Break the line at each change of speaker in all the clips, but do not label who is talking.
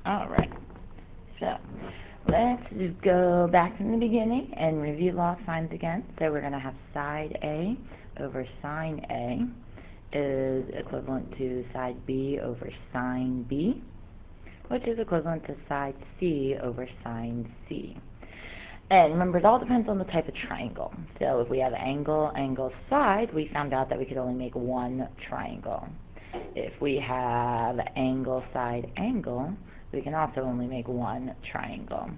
Alright, so let's just go back from the beginning and review log signs again. So we're going to have side A over sine A is equivalent to side B over sine B, which is equivalent to side C over sine C. And remember, it all depends on the type of triangle. So if we have angle, angle, side, we found out that we could only make one triangle. If we have angle, side, angle, we can also only make one triangle.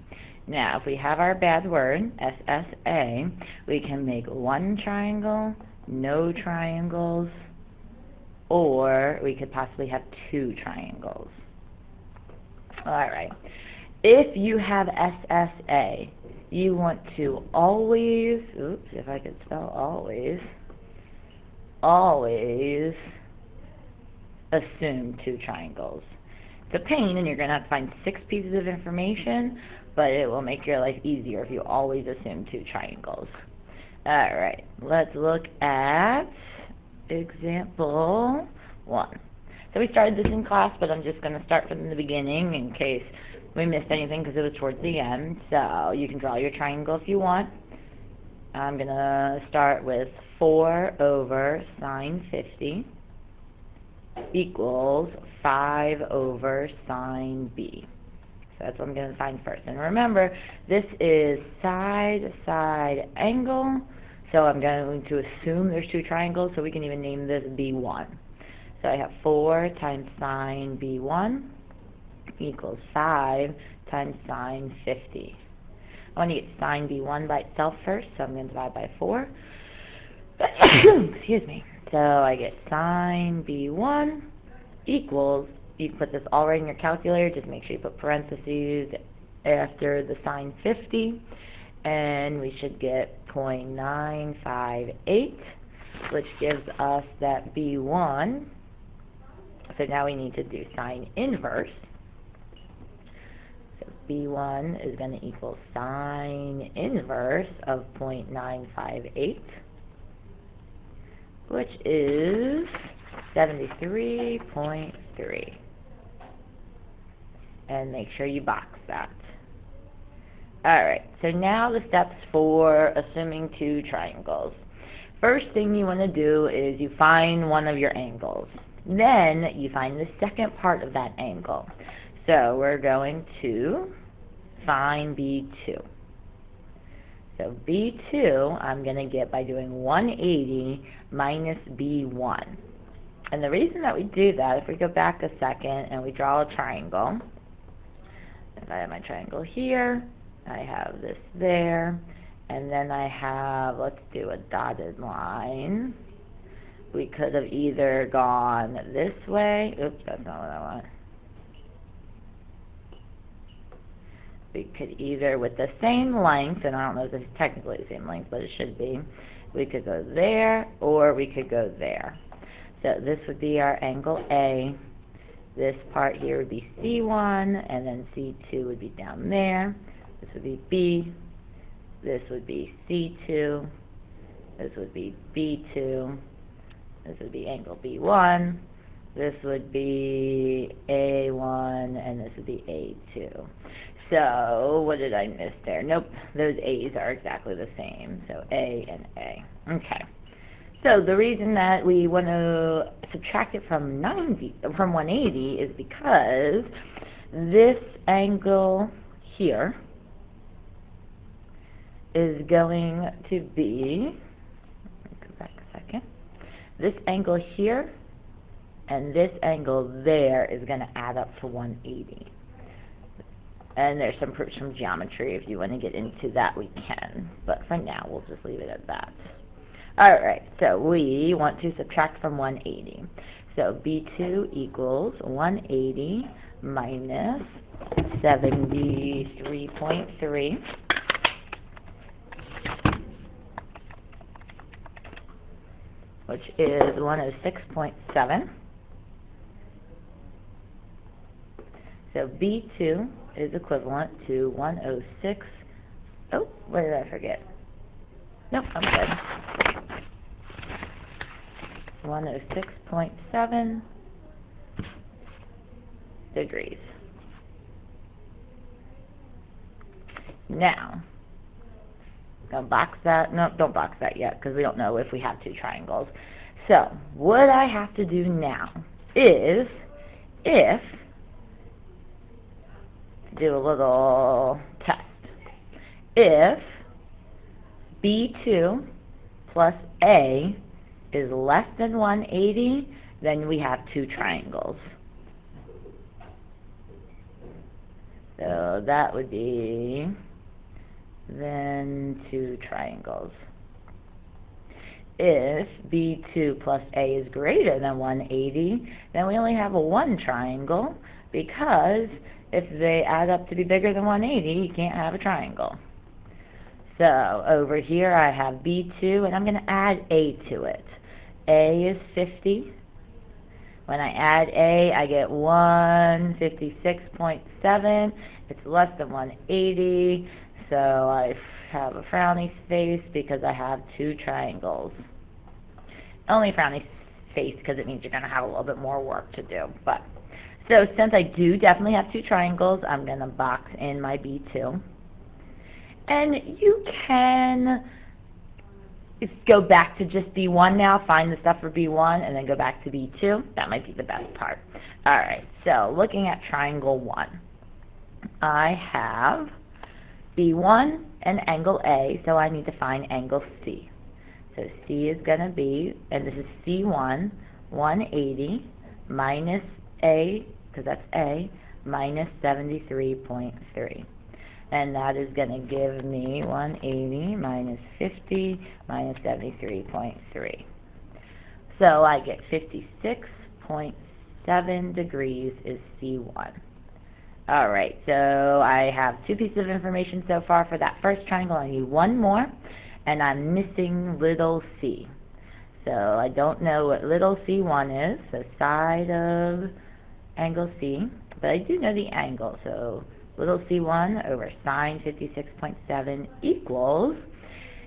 Now, if we have our bad word, SSA, we can make one triangle, no triangles, or we could possibly have two triangles. Alright. If you have SSA, you want to always, oops, if I could spell always assume two triangles. It's a pain, and you're going to have to find 6 pieces of information, but it will make your life easier if you always assume two triangles. Alright, let's look at example 1. So we started this in class, but I'm just going to start from the beginning in case we missed anything because it was towards the end. So you can draw your triangle if you want. I'm going to start with 4 over sine 50 equals 5 over sine B. So that's what I'm going to find first. And remember, this is side angle, so I'm going to assume there's two triangles, so we can even name this B1. So I have 4 times sine B1 equals 5 times sine 50. I want to get sine B1 by itself first, so I'm going to divide by 4. Excuse me. So I get sine B1 equals, you can put this all right in your calculator, just make sure you put parentheses after the sine 50, and we should get 0.958, which gives us that B1. So now we need to do sine inverse. So B1 is going to equal sine inverse of 0.958, which is 73.3. And make sure you box that. Alright, so now the steps for assuming two triangles. First thing you want to do is you find one of your angles. Then you find the second part of that angle. So we're going to find B2. So B2 I'm going to get by doing 180 minus B1. And the reason that we do that, if we go back a second and we draw a triangle, if I have my triangle here, I have this there, and then I have, let's do a dotted line. We could have either gone this way. Oops, that's not what I want. We could either, with the same length, and I don't know if it's technically the same length, but it should be, we could go there, or we could go there. So this would be our angle A. This part here would be C1, and then C2 would be down there. This would be B. This would be C2. This would be B2. This would be angle B1. This would be A1, and this would be A2. So, what did I miss there? Nope, those A's are exactly the same. So, A and A. Okay. So, the reason that we want to subtract it from 180 is because this angle here is going to be, let me go back a second, this angle here and this angle there is going to add up to 180. And there's some proofs from geometry. If you want to get into that, we can. But for now, we'll just leave it at that. Alright, so we want to subtract from 180. So B2 equals 180 minus 73.3. Which is 106.7. So B2 is equivalent to 106. Oh, what did I forget? Nope, I'm good. 106.7 degrees. Now, gonna box that. No, don't box that yet because we don't know if we have two triangles. So, what I have to do now is, if, do a little test. If B2 plus A is less than 180, then we have two triangles. So that would be then two triangles. If B2 plus A is greater than 180, then we only have a one triangle, because if they add up to be bigger than 180, you can't have a triangle. So over here I have B2, and I'm going to add A to it. A is 50. When I add A, I get 156.7. It's less than 180, so I have a frowny face because I have two triangles. Only frowny face because it means you're going to have a little bit more work to do. But so since I do definitely have two triangles, I'm going to box in my B2. And you can go back to just B1 now, find the stuff for B1, and then go back to B2. That might be the best part. Alright, so looking at triangle 1, I have B1 and angle A, so I need to find angle C. So C is going to be, and this is C1, 180 minus A, because that's A, minus 73.3. And that is going to give me 180 minus 50 minus 73.3. So I get 56.7 degrees is C1. Alright, so I have two pieces of information so far for that first triangle. I need one more, and I'm missing little c. So I don't know what little c1 is, the side of angle C, but I do know the angle. So little c1 over sine 56.7 equals,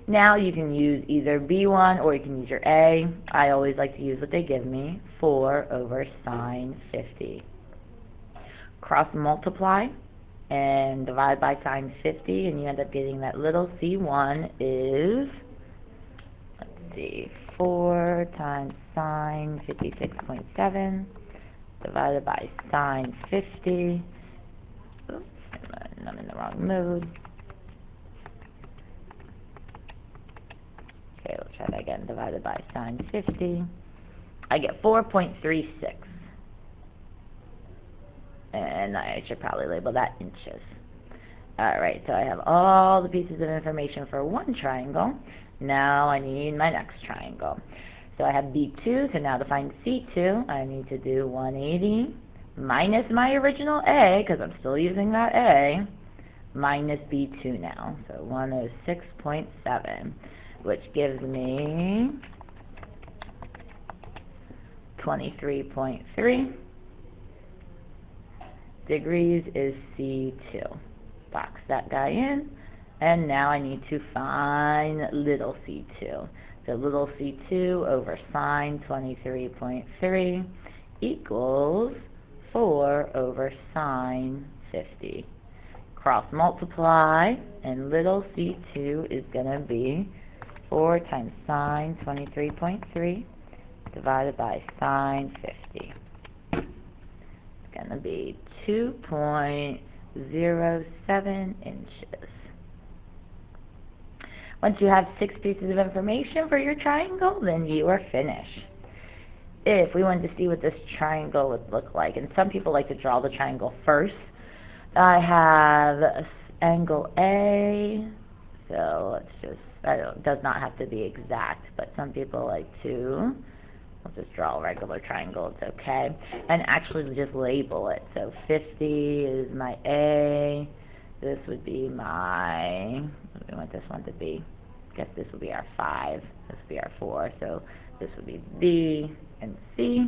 now you can use either B1 or you can use your A. I always like to use what they give me, 4 over sine 50. Cross multiply and divide by sine 50, and you end up getting that little c1 is, let's see, 4 times sine 56.7 divided by sine 50. Oops, I'm in the wrong mode. Okay, we'll try that again. Divided by sine 50. I get 4.36. And I should probably label that inches. Alright, so I have all the pieces of information for one triangle. Now I need my next triangle. So I have B2, so now to find C2, I need to do 180 minus my original A, because I'm still using that A, minus B2 now. So 106.7, which gives me 23.3 degrees is C2. Box that guy in, and now I need to find little c2. So little c2 over sine 23.3 equals 4 over sine 50. Cross multiply, and little c2 is going to be 4 times sine 23.3 divided by sine 50. It's going to be 2.07 inches. Once you have 6 pieces of information for your triangle, then you are finished. If we wanted to see what this triangle would look like, and some people like to draw the triangle first, I have angle A, so let's just, it does not have to be exact, but some people like to, I'll just draw a regular triangle, it's okay, and actually just label it. So 50 is my A, this would be my, what do we want this one to be? I guess this would be our 5, this would be our 4, so this would be B and C.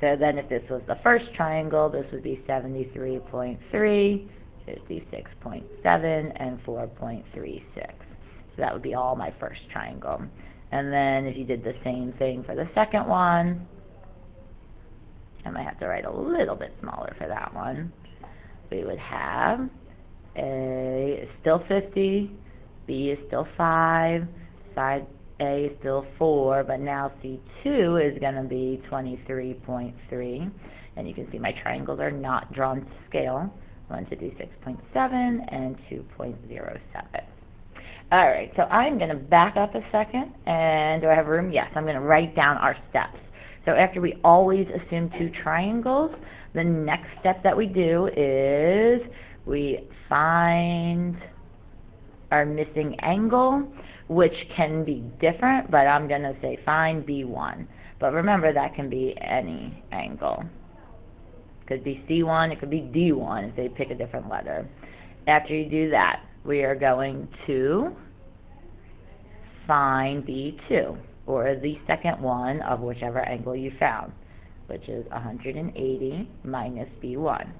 So then if this was the first triangle, this would be 73.3, 56.7, and 4.36. So that would be all my first triangle. And then if you did the same thing for the second one, I might have to write a little bit smaller for that one. We would have A is still 50, B is still 5, side A is still 4, but now C2 is going to be 23.3. And you can see my triangles are not drawn to scale. 1 to do 6.7 and 2.07. Alright, so I'm going to back up a second, and do I have room? Yes, I'm going to write down our steps. So after we always assume 2 triangles, the next step that we do is we find our missing angle, which can be different, but I'm going to say find B1. But remember, that can be any angle. It could be C1, it could be D1 if they pick a different letter. After you do that, we are going to find B2, or the second one of whichever angle you found, which is 180 minus B1.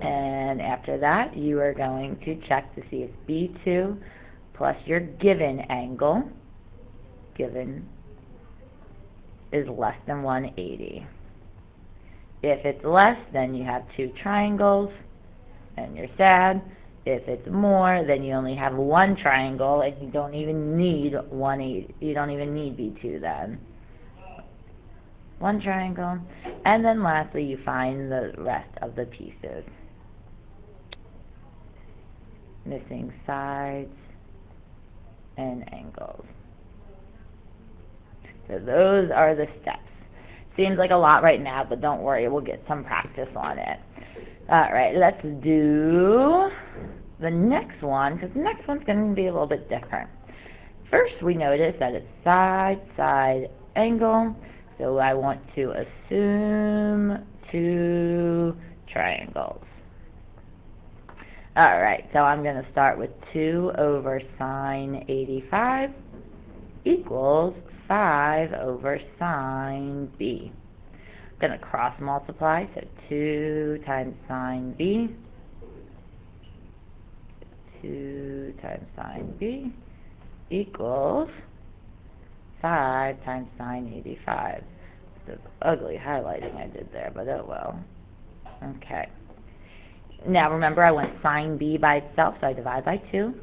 And after that, you are going to check to see if B2 plus your given angle, given, is less than 180. If it's less, then you have 2 triangles, and you're sad. If it's more, then you only have 1 triangle, and you don't even need 180. You don't even need B2 then. 1 triangle, and then lastly, you find the rest of the pieces. Missing sides and angles. So those are the steps. Seems like a lot right now, but don't worry, we'll get some practice on it. Alright, let's do the next one, because the next one's going to be a little bit different. First, we notice that it's side angle, so I want to assume 2 triangles. Alright, so I'm going to start with 2 over sine 85 equals 5 over sine B. I'm going to cross multiply, so 2 times sine B, 2 times sine B equals 5 times sine 85. It's ugly highlighting I did there, but oh well. Okay. Now remember, I went sine B by itself, so I divide by 2,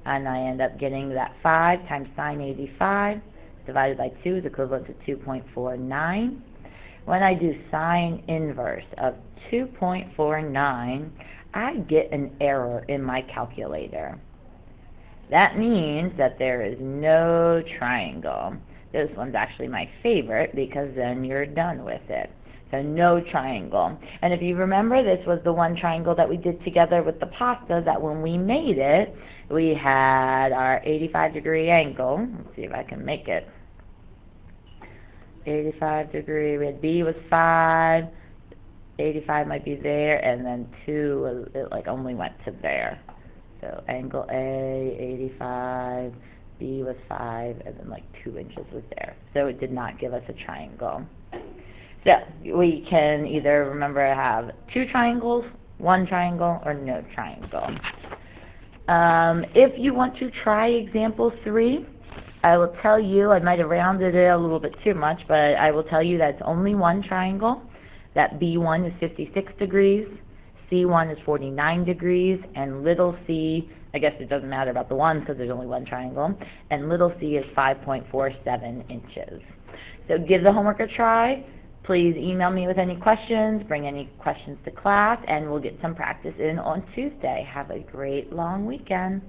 and I end up getting that 5 times sine 85 divided by 2 is equivalent to 2.49. When I do sine inverse of 2.49, I get an error in my calculator. That means that there is no triangle. This one's actually my favorite because then you're done with it. So no triangle. And if you remember, this was the one triangle that we did together with the pasta, that when we made it, we had our 85-degree angle. Let's see if I can make it. 85 degree, we had B was 5, 85 might be there, and then 2, it like only went to there. So angle A, 85, B was 5, and then like 2 inches was there. So it did not give us a triangle. So we can either, remember, have 2 triangles, 1 triangle, or no triangle. If you want to try example 3, I will tell you, I might have rounded it a little bit too much, but I will tell you that it's only 1 triangle, that B1 is 56 degrees, C1 is 49 degrees, and little c, I guess it doesn't matter about the 1 because there's only 1 triangle, and little c is 5.47 inches. So give the homework a try. Please email me with any questions, bring any questions to class, and we'll get some practice in on Tuesday. Have a great long weekend.